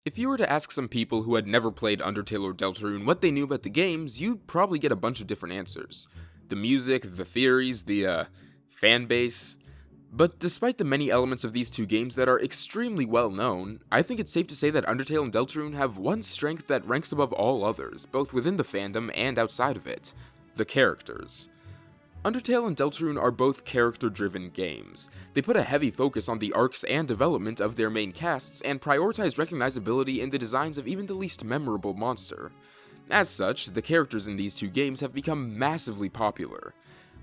If you were to ask some people who had never played Undertale or Deltarune what they knew about the games, you'd probably get a bunch of different answers. The music, the theories, the fan base. But despite the many elements of these two games that are extremely well known, I think it's safe to say that Undertale and Deltarune have one strength that ranks above all others, both within the fandom and outside of it: the characters. Undertale and Deltarune are both character-driven games. They put a heavy focus on the arcs and development of their main casts, and prioritize recognizability in the designs of even the least memorable monster. As such, the characters in these two games have become massively popular.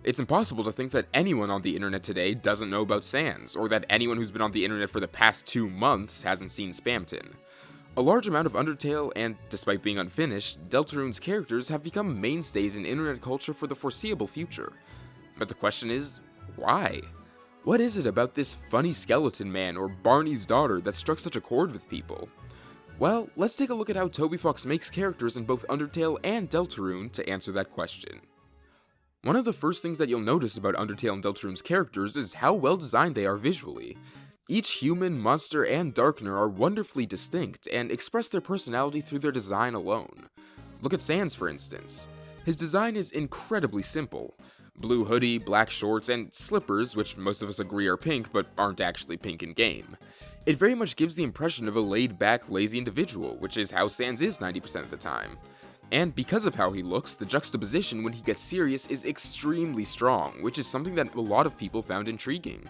It's impossible to think that anyone on the internet today doesn't know about Sans, or that anyone who's been on the internet for the past 2 months hasn't seen Spamton. A large amount of Undertale, and despite being unfinished, Deltarune's characters have become mainstays in internet culture for the foreseeable future. But the question is, why? What is it about this funny skeleton man or Barney's daughter that struck such a chord with people? Well, let's take a look at how Toby Fox makes characters in both Undertale and Deltarune to answer that question. One of the first things that you'll notice about Undertale and Deltarune's characters is how well designed they are visually. Each human, monster, and darkner are wonderfully distinct, and express their personality through their design alone. Look at Sans, for instance. His design is incredibly simple. Blue hoodie, black shorts, and slippers, which most of us agree are pink, but aren't actually pink in-game. It very much gives the impression of a laid-back, lazy individual, which is how Sans is 90% of the time. And because of how he looks, the juxtaposition when he gets serious is extremely strong, which is something that a lot of people found intriguing.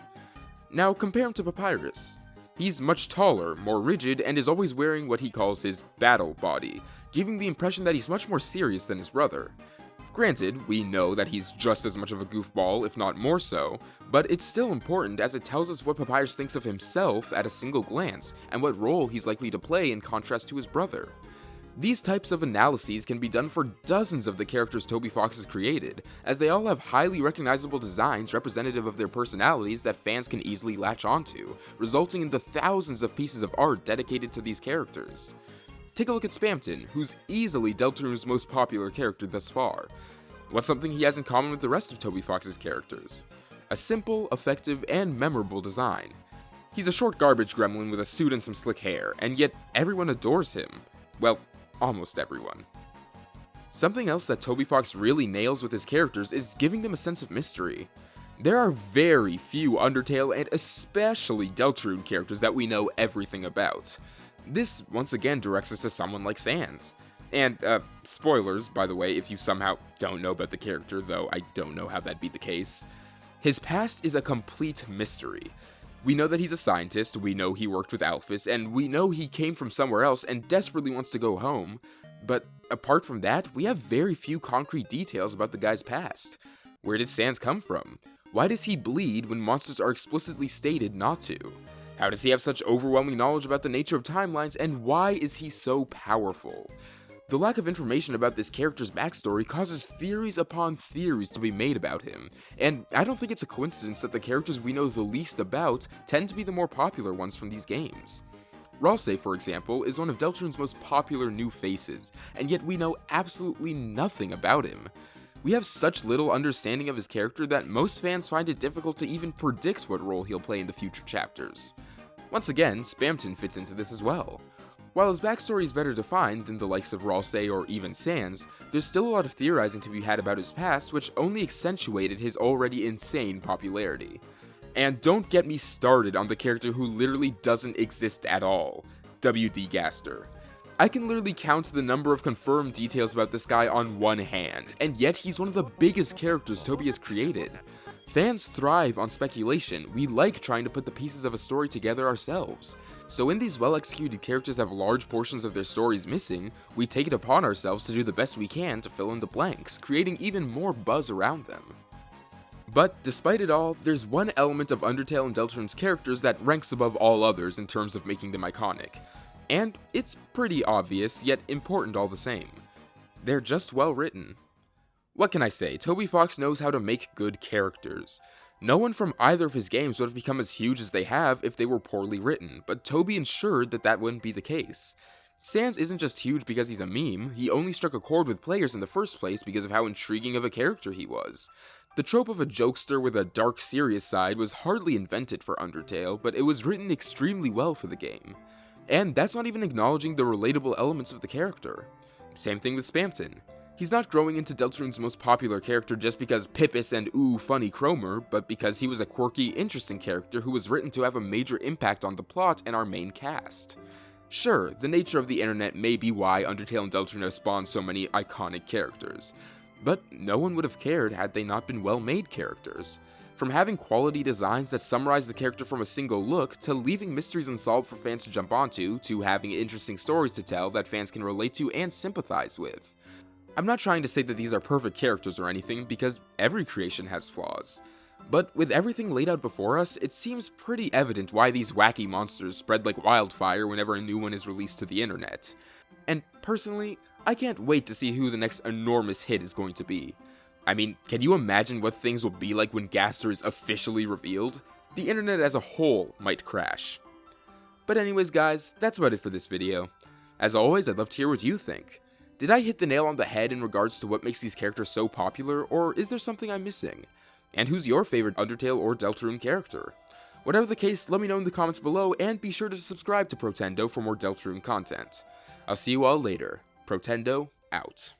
Now compare him to Papyrus. He's much taller, more rigid, and is always wearing what he calls his battle body, giving the impression that he's much more serious than his brother. Granted, we know that he's just as much of a goofball, if not more so, but it's still important as it tells us what Papyrus thinks of himself at a single glance, and what role he's likely to play in contrast to his brother. These types of analyses can be done for dozens of the characters Toby Fox has created, as they all have highly recognizable designs representative of their personalities that fans can easily latch onto, resulting in the thousands of pieces of art dedicated to these characters. Take a look at Spamton, who's easily Deltarune's most popular character thus far. What's something he has in common with the rest of Toby Fox's characters? A simple, effective, and memorable design. He's a short garbage gremlin with a suit and some slick hair, and yet everyone adores him. Well, almost everyone. Something else that Toby Fox really nails with his characters is giving them a sense of mystery. There are very few Undertale and especially Deltarune characters that we know everything about. This once again directs us to someone like Sans. And, spoilers, by the way, if you somehow don't know about the character, though I don't know how that'd be the case. His past is a complete mystery. We know that he's a scientist, we know he worked with Alphys, and we know he came from somewhere else and desperately wants to go home, but apart from that, we have very few concrete details about the guy's past. Where did Sans come from? Why does he bleed when monsters are explicitly stated not to? How does he have such overwhelming knowledge about the nature of timelines, and why is he so powerful? The lack of information about this character's backstory causes theories upon theories to be made about him, and I don't think it's a coincidence that the characters we know the least about tend to be the more popular ones from these games. Ralsei, for example, is one of Deltarune's most popular new faces, and yet we know absolutely nothing about him. We have such little understanding of his character that most fans find it difficult to even predict what role he'll play in the future chapters. Once again, Spamton fits into this as well. While his backstory is better defined than the likes of Ralsei or even Sans, there's still a lot of theorizing to be had about his past, which only accentuated his already insane popularity. And don't get me started on the character who literally doesn't exist at all, W.D. Gaster. I can literally count the number of confirmed details about this guy on one hand, and yet he's one of the biggest characters Toby has created. Fans thrive on speculation, we like trying to put the pieces of a story together ourselves. So when these well-executed characters have large portions of their stories missing, we take it upon ourselves to do the best we can to fill in the blanks, creating even more buzz around them. But despite it all, there's one element of Undertale and Deltarune's characters that ranks above all others in terms of making them iconic. And it's pretty obvious, yet important all the same. They're just well written. What can I say, Toby Fox knows how to make good characters. No one from either of his games would have become as huge as they have if they were poorly written, but Toby ensured that that wouldn't be the case. Sans isn't just huge because he's a meme, he only struck a chord with players in the first place because of how intriguing of a character he was. The trope of a jokester with a dark, serious side was hardly invented for Undertale, but it was written extremely well for the game. And that's not even acknowledging the relatable elements of the character. Same thing with Spamton. He's not growing into Deltarune's most popular character just because Pippis and ooh, funny Cromer, but because he was a quirky, interesting character who was written to have a major impact on the plot and our main cast. Sure, the nature of the internet may be why Undertale and Deltarune have spawned so many iconic characters, but no one would have cared had they not been well-made characters. From having quality designs that summarize the character from a single look, to leaving mysteries unsolved for fans to jump onto, to having interesting stories to tell that fans can relate to and sympathize with. I'm not trying to say that these are perfect characters or anything, because every creation has flaws. But with everything laid out before us, it seems pretty evident why these wacky monsters spread like wildfire whenever a new one is released to the internet. And personally, I can't wait to see who the next enormous hit is going to be. I mean, can you imagine what things will be like when Gaster is officially revealed? The internet as a whole might crash. But anyways guys, that's about it for this video. As always, I'd love to hear what you think. Did I hit the nail on the head in regards to what makes these characters so popular, or is there something I'm missing? And who's your favorite Undertale or Deltarune character? Whatever the case, let me know in the comments below, and be sure to subscribe to Protendo for more Deltarune content. I'll see you all later. Protendo, out.